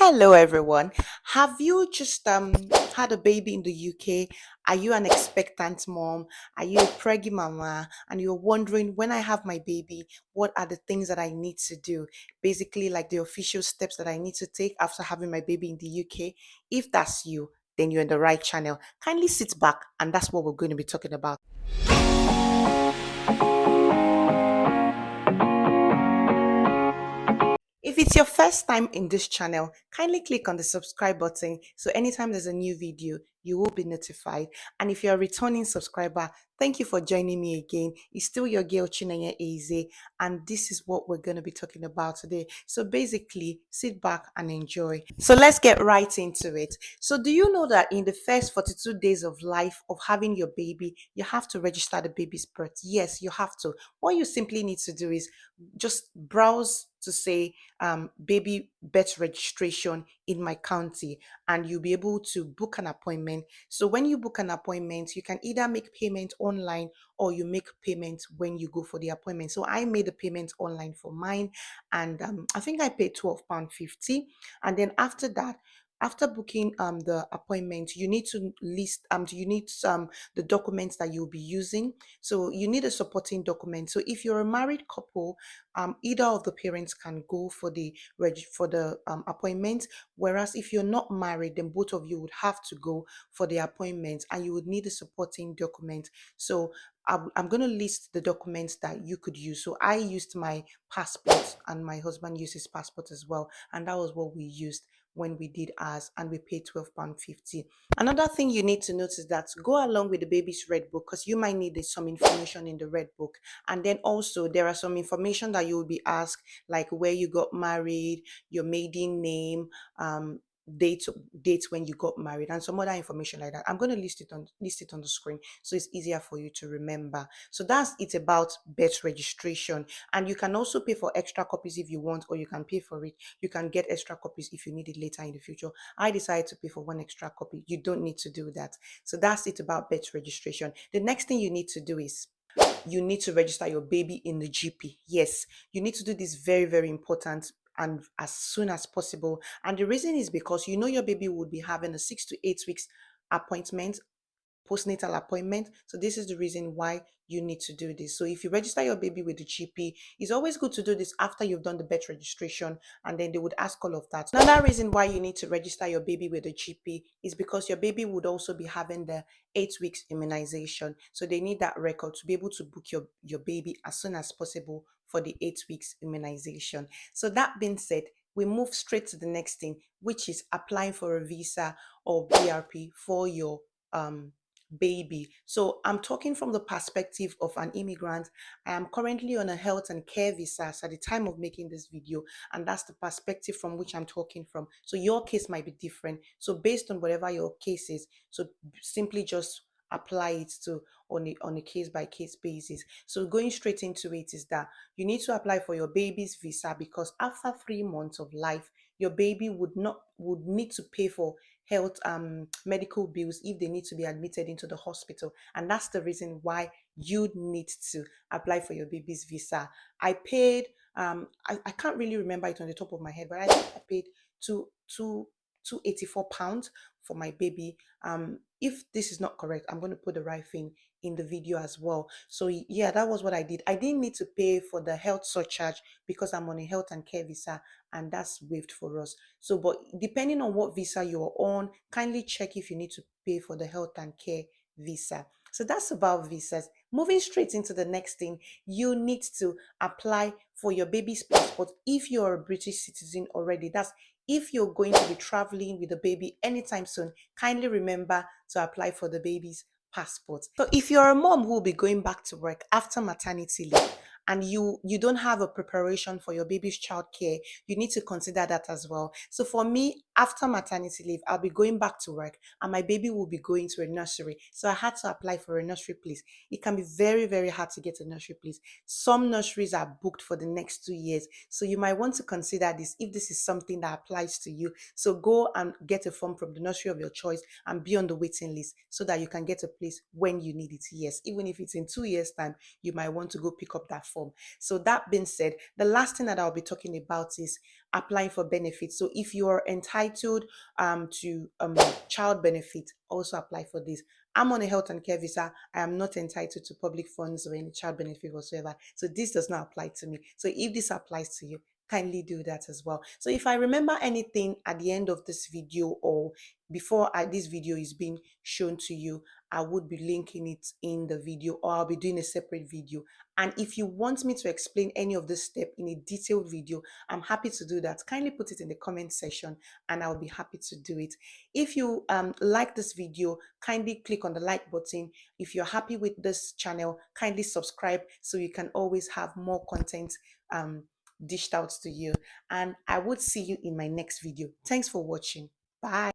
Hello, everyone. Have you just had a baby in the UK? Are you an expectant mom? Are you a preggy mama? And you're wondering when I have my baby, what are the things that I need to do? Basically, like the official steps that I need to take after having my baby in the UK. If that's you, then you're in the right channel. Kindly sit back, and that's what we're going to be talking about. If it's your first time in this channel, kindly click on the subscribe button so anytime there's a new video, you will be notified. And if you're a returning subscriber, thank you for joining me again. It's still your girl Chinenye Eze, and this is what we're going to be talking about today. So basically, sit back and enjoy. So let's get right into it. So do you know that in the first 42 days of life of having your baby, you have to register the baby's birth? Yes, you have to. What you simply need to do is just browse to say baby birth registration in my county, and you'll be able to book an appointment. So when you book an appointment, you can either make payment online or you make payment when you go for the appointment. So I made a payment online for mine, and I think I paid £12.50. And then after that, after booking the appointment, you need to list you need the documents that you'll be using. So you need a supporting document. So if you're a married couple, either of the parents can go for the appointment. Whereas if you're not married, then both of you would have to go for the appointment, and you would need a supporting document. So I'm going to list the documents that you could use. So I used my passport, and my husband used his passport as well, and that was what we used when we did ours, and we paid £12.50. Another thing you need to note is that go along with the baby's red book, because you might need some information in the red book. And then also there are some information that you will be asked, like where you got married, your maiden name, date date when you got married, and some other information like that. I'm going to list it on the screen so it's easier for you to remember. So that's it about birth registration. And you can also pay for extra copies if you want, or you can pay for it. You can get extra copies if you need it later in the future. I decided to pay for one extra copy. You don't need to do that. So that's it about birth registration. The next thing you need to do is you need to register your baby in the GP. Yes, you need to do this, very, very important, and as soon as possible. And the reason is because you know your baby would be having a 6 to 8 weeks appointment, postnatal appointment. So this is the reason why you need to do this. So if you register your baby with the GP, it's always good to do this after you've done the birth registration, and then they would ask all of that. Another reason why you need to register your baby with the GP is because your baby would also be having the 8 weeks immunization. So they need that record to be able to book your baby as soon as possible for the 8 weeks immunization. So that being said, we move straight to the next thing, which is applying for a visa or BRP for your baby. So I'm talking from the perspective of an immigrant. I am currently on a health and care visa at the time of making this video, and that's the perspective from which I'm talking from. So your case might be different. So based on whatever your case is, so simply just apply it to on a case by case basis. So going straight into it is that you need to apply for your baby's visa, because after 3 months of life, your baby would need to pay for health medical bills if they need to be admitted into the hospital. And that's the reason why you need to apply for your baby's visa. I paid I can't really remember it on the top of my head, but I think I paid two 84 pounds for my baby. If this is not correct, I'm going to put the right thing in the video as well. So yeah, that was what I did. I didn't need to pay for the health surcharge because I'm on a health and care visa, and that's waived for us. So but depending on what visa you're on, kindly check if you need to pay for the health and care visa. So that's about visas. Moving straight into the next thing, you need to apply for your baby's passport if you're a British citizen already. That's if you're going to be traveling with the baby anytime soon. Kindly remember to apply for the baby's passport. So if you're a mom who will be going back to work after maternity leave, and you don't have a preparation for your baby's childcare, you need to consider that as well. So for me, after maternity leave, I'll be going back to work, and my baby will be going to a nursery. So I had to apply for a nursery place. It can be very, very hard to get a nursery place. Some nurseries are booked for the next 2 years. So you might want to consider this if this is something that applies to you. So go and get a form from the nursery of your choice and be on the waiting list so that you can get a place when you need it. Yes, even if it's in 2 years' time, you might want to go pick up that form platform. So that being said, the last thing that I'll be talking about is applying for benefits. So if you are entitled to child benefit, also apply for this. I'm on a health and care visa. I am not entitled to public funds or any child benefit whatsoever. So this does not apply to me. So if this applies to you, kindly do that as well. So if I remember anything at the end of this video or before this video is being shown to you, I would be linking it in the video, or I'll be doing a separate video. And if you want me to explain any of this step in a detailed video, I'm happy to do that. Kindly put it in the comment section and I'll be happy to do it. If you like this video, kindly click on the like button. If you're happy with this channel, kindly subscribe so you can always have more content dished out to you. And I would see you in my next video. Thanks for watching. Bye.